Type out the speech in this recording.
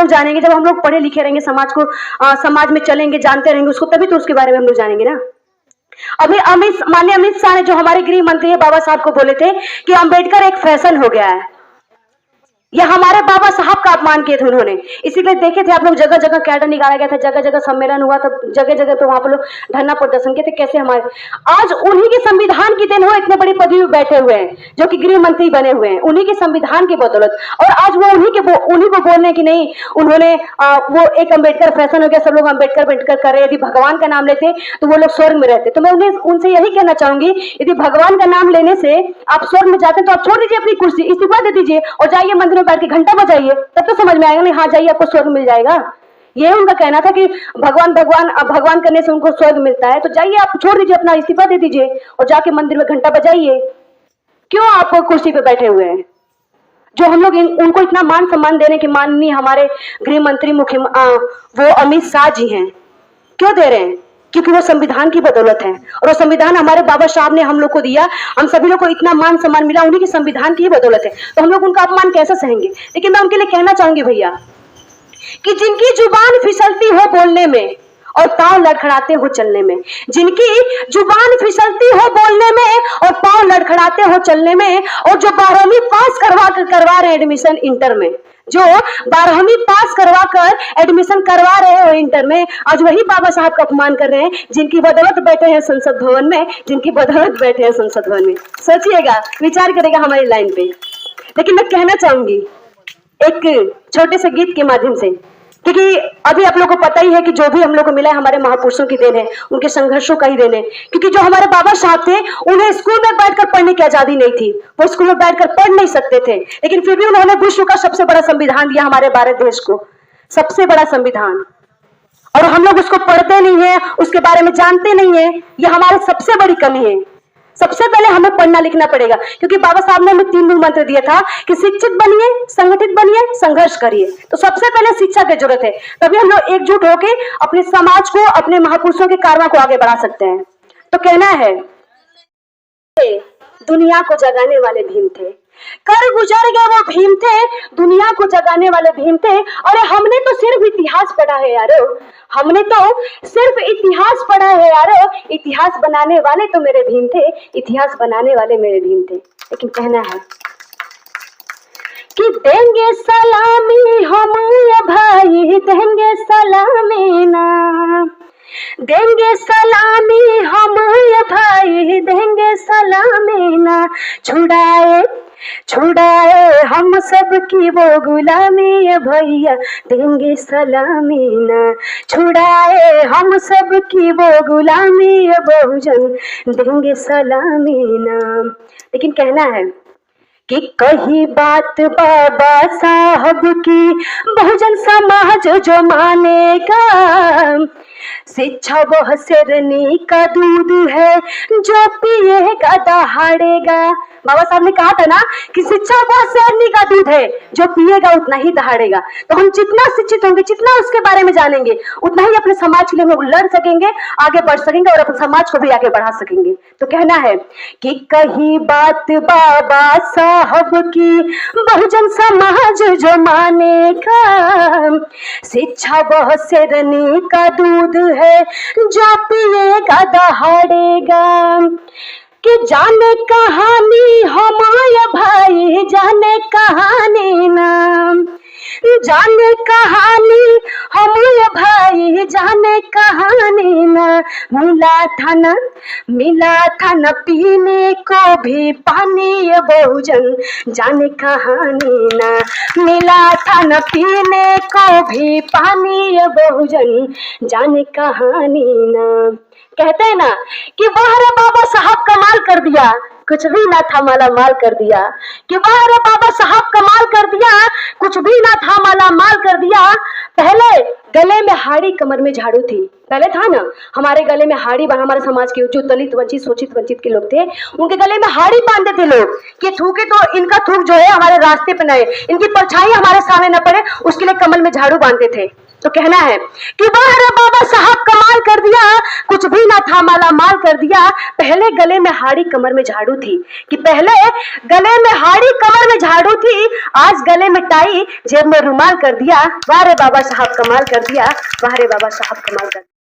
लोग जानेंगे? जब हम लोग पढ़े लिखे रहेंगे, समाज को समाज में चलेंगे, जानते रहेंगे उसको, तभी तो उसके बारे में हम लोग जानेंगे ना। अभी माननीय अमित शाह ने जो हमारे गृह मंत्री है बाबा साहब को बोले थे कि अम्बेडकर एक फैशन हो गया है, यह हमारे बाबा साहब का अपमान किए थे उन्होंने। इसीलिए देखे थे आप लोग, जगह जगह कैडर निकाला गया था, जगह जगह सम्मेलन हुआ था, जगह जगह तो वहां पर लोग धरना प्रदर्शन किए थे। कैसे हमारे आज उन्हीं के संविधान की देन हो इतने बड़ी पदवी में बैठे हुए हैं, जो कि गृह मंत्री बने हुए हैं, उन्हीं के संविधान की बदौलत। और आज वो उन्हीं को बोलने की नहीं, उन्होंने वो एक अम्बेडकर फैशन हो गया, सब लोग अम्बेडकर अम्बेडकर कर रहे। यदि भगवान का नाम लेते तो वो लोग स्वर्ग में रहते। तो मैं उन्हें उनसे यही कहना चाहूंगी, यदि भगवान का नाम लेने से आप स्वर्ग में जाते तो आप छोड़ दीजिए अपनी कुर्सी, इस्तीफा दे दीजिए और जाइए मंदिर में बैठ के घंटा बजाइए, तब तो समझ में आएगा नहीं, हाँ जाइए आपको स्वर्ग मिल जाएगा। ये उनका कहना था कि भगवान करने से उनको स्वर्ग मिलता है। तो जाइए, आप छोड़ दीजिए, अपना इस्तीफा दे दीजिए और जाके मंदिर में घंटा बजाइए। क्यों आप कुर्सी पे बैठे हुए हैं? जो हम लोग उनको इतना मान सम्मान देने के माननीय हमारे गृह मंत्री वो अमित शाह जी हैं, क्यों दे रहे हैं? क्योंकि वो संविधान की बदौलत है, और वो संविधान हमारे बाबा साहब ने हम लोग को दिया। हम सभी लोग को इतना मान सम्मान मिला उन्हीं के संविधान की बदौलत है, तो हम लोग उनका अपमान कैसे सहेंगे? लेकिन मैं उनके लिए कहना चाहूंगी भैया कि जिनकी जुबान फिसलती हो बोलने में और पांव लड़खड़ाते हो चलने में, जिनकी जुबान फिसलती हो बोलने में और पांव लड़खड़ाते हो चलने में, और जो 12वीं पास करवा रहे एडमिशन इंटर में, जो 12वीं पास करवा कर एडमिशन करवा रहे हो इंटर में, आज वही बाबा साहब का अपमान कर रहे हैं, जिनकी बदौलत बैठे हैं संसद भवन में, जिनकी बदौलत बैठे हैं संसद भवन में। सोचिएगा, विचार करेगा हमारी लाइन पे। लेकिन मैं कहना चाहूंगी एक छोटे से गीत के माध्यम से, क्योंकि अभी आप लोगों को पता ही है कि जो भी हम लोग को मिला है हमारे महापुरुषों की देन है, उनके संघर्षों का ही देन है। क्योंकि जो हमारे बाबा साहब थे उन्हें स्कूल में बैठकर पढ़ने की आजादी नहीं थी, वो स्कूल में बैठकर पढ़ नहीं सकते थे, लेकिन फिर भी उन्होंने विश्व का सबसे बड़ा संविधान दिया हमारे भारत देश को, सबसे बड़ा संविधान। और हम लोग उसको पढ़ते नहीं है, उसके बारे में जानते नहीं है, ये हमारी सबसे बड़ी कमी है। सबसे पहले हमें पढ़ना लिखना पड़ेगा, क्योंकि बाबा साहब ने हमें 3 मूल मंत्र दिया था कि शिक्षित बनिए, संगठित बनिए, संघर्ष करिए। तो सबसे पहले शिक्षा की जरूरत है, तभी हम लोग एकजुट होकर अपने समाज को, अपने महापुरुषों के कारवां को आगे बढ़ा सकते हैं। तो कहना है, दुनिया को जगाने वाले भीम थे, कर गुजर गए वो भीम थे, दुनिया को जगाने वाले भीम थे। अरे हमने तो सिर्फ इतिहास पढ़ा है यारो, हमने तो सिर्फ इतिहास पढ़ा है यारो, इतिहास बनाने वाले तो मेरे भीम थे, इतिहास बनाने वाले मेरे भीम थे। लेकिन कहना है कि देंगे सलामी हम भाई, देंगे सलामी ना, देंगे सलामी हम भाई, देंगे सलामी ना, छुड़ाए हम सब की वो गुलामी भैया, देंगे सलामी ना, छुड़ाए हम सब की वो गुलामी बहुजन, देंगे सलामी ना। लेकिन कहना है कि कही बात बाबा साहब की, बहुजन समाज जो मानेगा, शिक्षा वह शेरनी का दूध है जो पिएगा दहाड़ेगा। बाबा साहब ने कहा था ना कि शिक्षा वह शेरनी का दूध है जो पिएगा उतना ही दहाड़ेगा। तो हम जितना शिक्षित होंगे, जितना उसके बारे में जानेंगे, उतना ही अपने समाज के लिए हम लोग लड़ सकेंगे, आगे बढ़ सकेंगे और अपने समाज को भी आगे बढ़ा सकेंगे। तो कहना है कि कही बात बाबा साहब की, बहुजन समाज जो मानेगा, शिक्षा वह शेरनी का दूध है जो पिएगा दहाड़ेगा। कि जाने कहानी हमारे भाई, जाने कहानी नाम, जाने कहानी हमारे भाई, जाने कहानी ना, मिला था न पीने को भी पानी बहुजन, जाने कहानी ना, मिला था न पीने को भी पानी बहुजन, जाने कहानी ना। कहते हैं ना कि वाह रे बाबा साहब कमाल कर दिया, कुछ भी ना था माला माल कर दिया, कि वाह रे बाबा साहब कमाल कर दिया, कुछ भी ना था माला माल कर दिया। पहले गले में हाड़ी, कमर में झाड़ू थी। पहले था ना हमारे गले में हाड़ी, हमारे समाज के जो दलित वंचित शोषित वंचित के लोग थे, उनके गले में हाड़ी बांधते थे लोग कि थूके तो इनका थूक जो है हमारे रास्ते पे न आए, इनकी परछाई हमारे सामने न पड़े, उसके लिए कमल में झाड़ू बांधते थे। तो कहना है कि वाह रे बाबा साहब कमाल कर दिया, कुछ भी ना था माला माल कर दिया। पहले गले में हाड़ी कमर में झाड़ू थी, कि पहले गले में हाड़ी कमर में झाड़ू थी, आज गले में टाई जेब में रुमाल कर दिया। वाह रे बाबा साहब कमाल कर दिया, वाह रे बाबा साहब कमाल कर दिया।